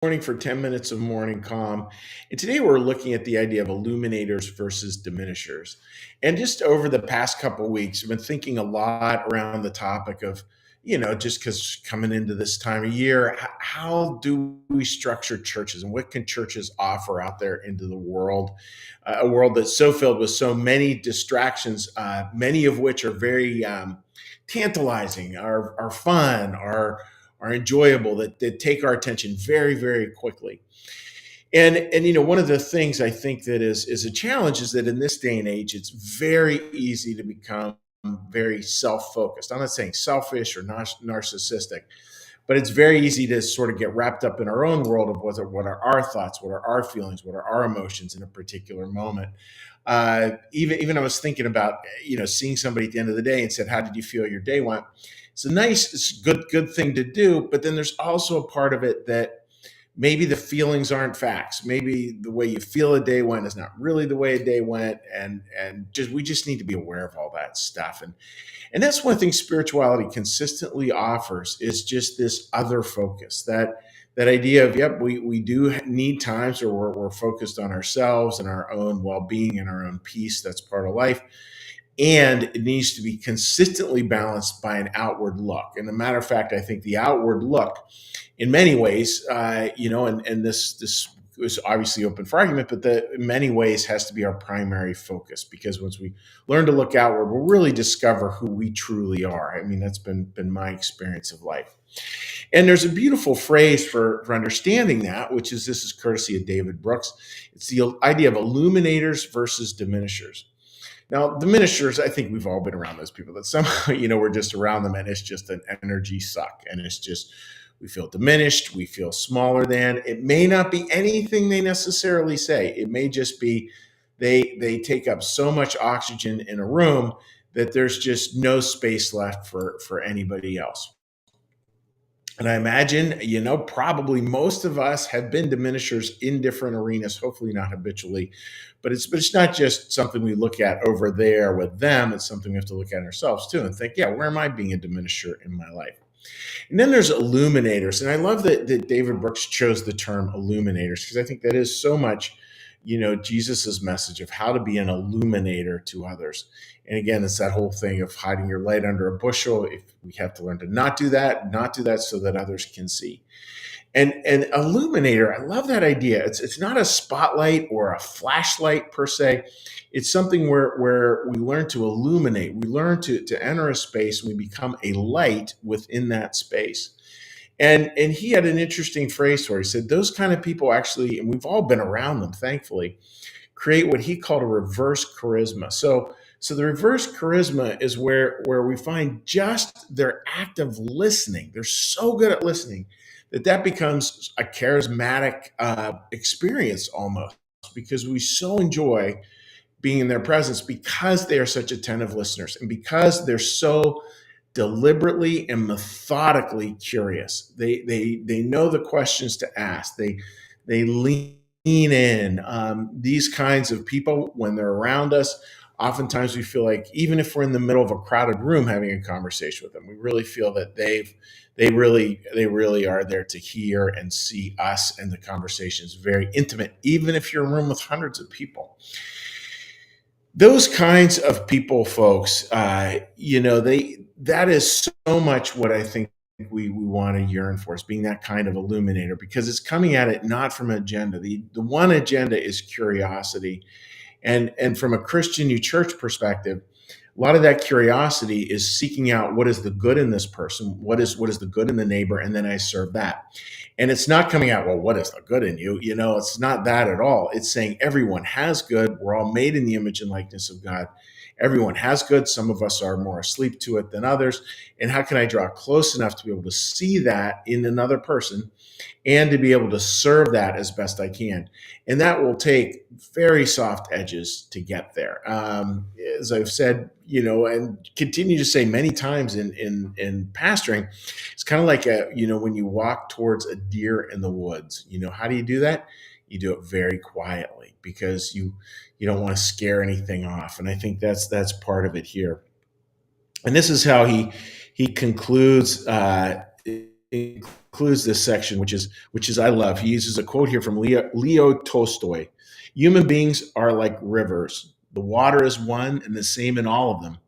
Morning for 10 minutes of morning calm. And today we're looking at the idea of illuminators versus diminishers. And just over the past couple of weeks, I've been thinking a lot around the topic of, just because coming into this time of year, how do we structure churches and what can churches offer out there into the world? A world that's so filled with so many distractions, many of which are very tantalizing, are fun, are enjoyable, that take our attention very, very quickly. And one of the things I think that is a challenge is that in this day and age, it's very easy to become very self-focused. I'm not saying selfish or narcissistic, but it's very easy to sort of get wrapped up in our own world of what are our thoughts, what are our feelings, what are our emotions in a particular moment. Even I was thinking about seeing somebody at the end of the day and said, "How did you feel your day went?" It's a good thing to do, but then there's also a part of it that maybe the feelings aren't facts. Maybe the way you feel a day went is not really the way a day went, and just we just need to be aware of all that stuff. And that's one thing spirituality consistently offers is just this other focus, that idea of, yep, we do need times where we're focused on ourselves and our own well-being and our own peace. That's part of life, and it needs to be consistently balanced by an outward look. And a matter of fact, I think the outward look, in many ways, and this is obviously open for argument, but in many ways has to be our primary focus, because once we learn to look outward, we'll really discover who we truly are. I mean, that's been my experience of life. And there's a beautiful phrase for understanding that, which is, this is courtesy of David Brooks. It's the idea of illuminators versus diminishers. Now, diminishers, I think we've all been around those people that somehow, we're just around them and it's just an energy suck. And it's just, we feel diminished, we feel smaller than. It may not be anything they necessarily say. It may just be they take up so much oxygen in a room that there's just no space left for anybody else. And I imagine, probably most of us have been diminishers in different arenas, hopefully not habitually, but it's not just something we look at over there with them. It's something we have to look at ourselves too and think, yeah, where am I being a diminisher in my life? And then there's illuminators. And I love that David Brooks chose the term illuminators, because I think that is so much, Jesus's message of how to be an illuminator to others. And again, it's that whole thing of hiding your light under a bushel. If we have to learn to not do that so that others can see. And illuminator, I love that idea. It's not a spotlight or a flashlight per se. It's something where we learn to illuminate. We learn to enter a space and we become a light within that space. And he had an interesting phrase for it. He said, those kind of people actually, and we've all been around them, thankfully, create what he called a reverse charisma. So the reverse charisma is where we find just their act of listening. They're so good at listening that becomes a charismatic experience almost, because we so enjoy being in their presence because they are such attentive listeners and because they're so deliberately and methodically curious. They know the questions to ask. They lean in. These kinds of people, when they're around us, oftentimes we feel like, even if we're in the middle of a crowded room having a conversation with them, we really feel that they really are there to hear and see us, and the conversation is very intimate, even if you're in a room with hundreds of people. Those kinds of people, folks, that is so much what I think we want to yearn for, is being that kind of illuminator, because it's coming at it not from an agenda. The one agenda is curiosity. And from a Christian New Church perspective, a lot of that curiosity is seeking out what is the good in this person, what is the good in the neighbor, and then I serve that. And it's not coming out, well, what is the good in you? It's not that at all. It's saying everyone has good. We're all made in the image and likeness of God. Everyone has good. Some of us are more asleep to it than others. And how can I draw close enough to be able to see that in another person and to be able to serve that as best I can? And that will take very soft edges to get there. As I've said, and continue to say many times in pastoring, it's kind of like when you walk towards a deer in the woods. How do you do that? You do it very quietly, because you don't want to scare anything off. And I think that's part of it here. And this is how he concludes concludes this section, which is I love. He uses a quote here from Leo Tolstoy. Human beings are like rivers. The water is one and the same in all of them.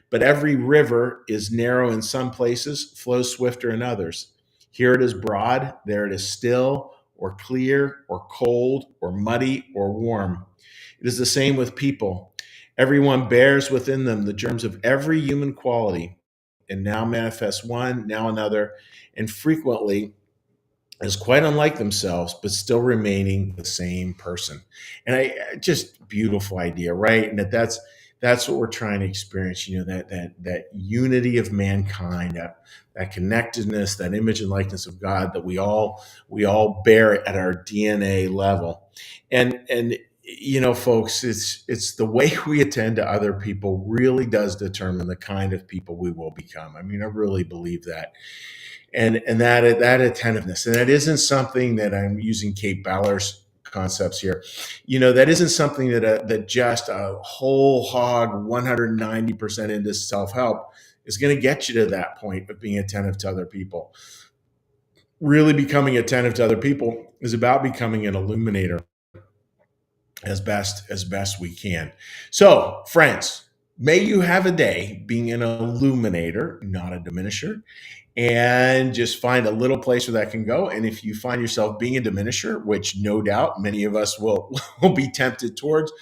But every river is narrow in some places, flows swifter in others. Here it is broad, there it is still, or clear, or cold, or muddy, or warm. It is the same with people. Everyone bears within them the germs of every human quality, and now manifests one, now another, and frequently is quite unlike themselves, but still remaining the same person. And just beautiful idea, right? And that's what we're trying to experience. That unity of mankind, that connectedness, that image and likeness of God that we all bear at our DNA level. And folks, it's the way we attend to other people really does determine the kind of people we will become. I mean, I really believe that. And that attentiveness, and that isn't something that I'm using Kate Baller's concepts here. That isn't something that just a whole hog 190% into self-help is going to get you to that point of being attentive to other people. Really becoming attentive to other people is about becoming an illuminator as best we can. So, friends, may you have a day being an illuminator, not a diminisher, and just find a little place where that can go. And if you find yourself being a diminisher, which no doubt many of us will be tempted towards,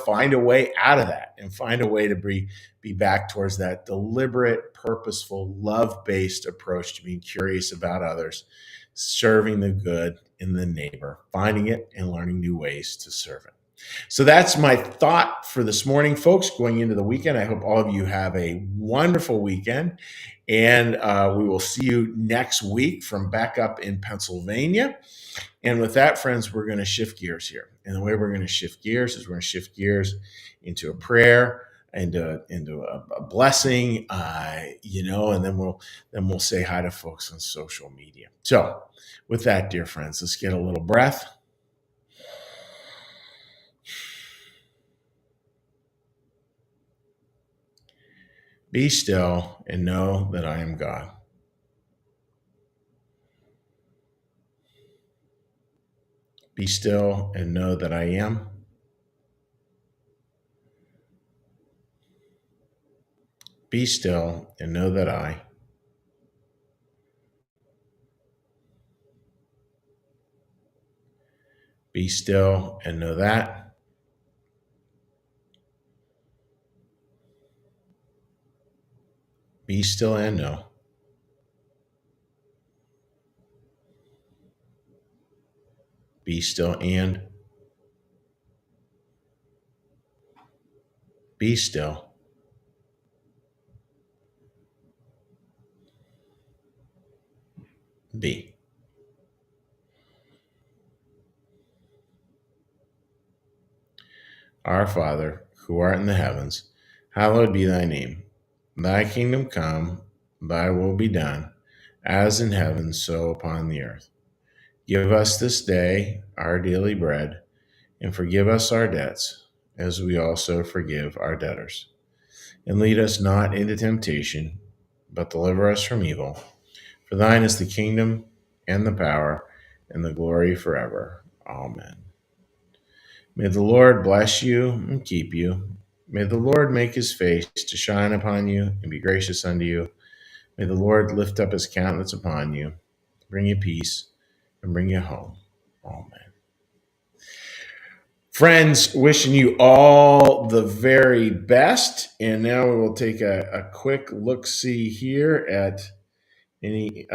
find a way out of that and find a way to be back towards that deliberate, purposeful, love-based approach to being curious about others, serving the good in the neighbor, finding it and learning new ways to serve it. So that's my thought for this morning, folks, going into the weekend. I hope all of you have a wonderful weekend. And we will see you next week from back up in Pennsylvania. And with that, friends, we're going to shift gears here. And the way we're going to shift gears is we're going to shift gears into a prayer, into a blessing, and then we'll say hi to folks on social media. So with that, dear friends, let's get a little breath. Be still and know that I am God. Be still and know that I am. Be still and know that I. Be still and know that. Be still and know. Be still and. Be still. Be. Our Father, who art in the heavens, hallowed be thy name. Thy kingdom come, thy will be done, as in heaven, so upon the earth. Give us this day our daily bread, and forgive us our debts, as we also forgive our debtors. And lead us not into temptation, but deliver us from evil. For thine is the kingdom, and the power, and the glory forever. Amen. May the Lord bless you and keep you. May the Lord make his face to shine upon you and be gracious unto you. May the Lord lift up his countenance upon you, bring you peace, and bring you home. Amen. Friends, wishing you all the very best. And now we will take a quick look-see here at any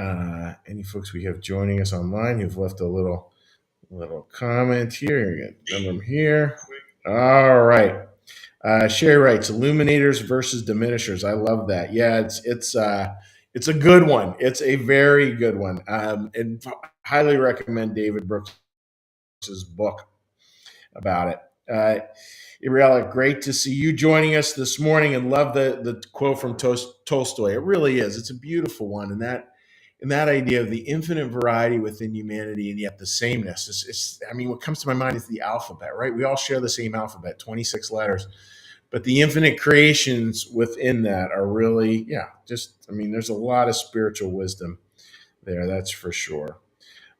folks we have joining us online who've left a little comment here. Them here. All right. Sherry writes, Illuminators versus Diminishers. I love that. Yeah, it's a good one. It's a very good one. And highly recommend David Brooks' book about it. Ariella, great to see you joining us this morning, and love the quote from Tolstoy. It really is. It's a beautiful one, and that idea of the infinite variety within humanity and yet the sameness. What comes to my mind is the alphabet, right? We all share the same alphabet, 26 letters, but the infinite creations within that are really, there's a lot of spiritual wisdom there, that's for sure.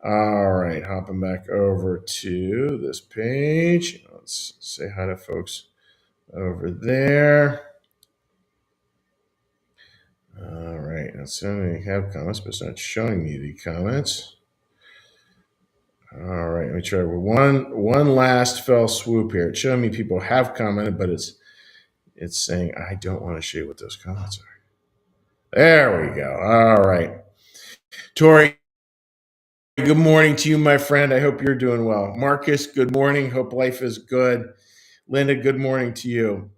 All right, hopping back over to this page. Let's say hi to folks over there. All right, now some have comments, but it's not showing me the comments. All right, let me try one last fell swoop here. It's showing me people have commented, but it's saying I don't want to show you what those comments are. There we go. All right, Tori. Good morning to you, my friend. I hope you're doing well. Marcus, good morning. Hope life is good. Linda, good morning to you.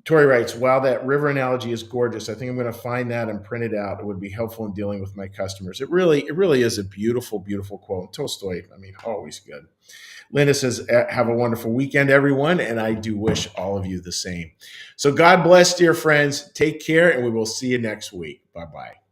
Tori writes, wow, that river analogy is gorgeous. I think I'm going to find that and print it out. It would be helpful in dealing with my customers. It really is a beautiful, beautiful quote. Tolstoy, I mean, always good. Linda says, have a wonderful weekend, everyone. And I do wish all of you the same. So God bless, dear friends. Take care, and we will see you next week. Bye-bye.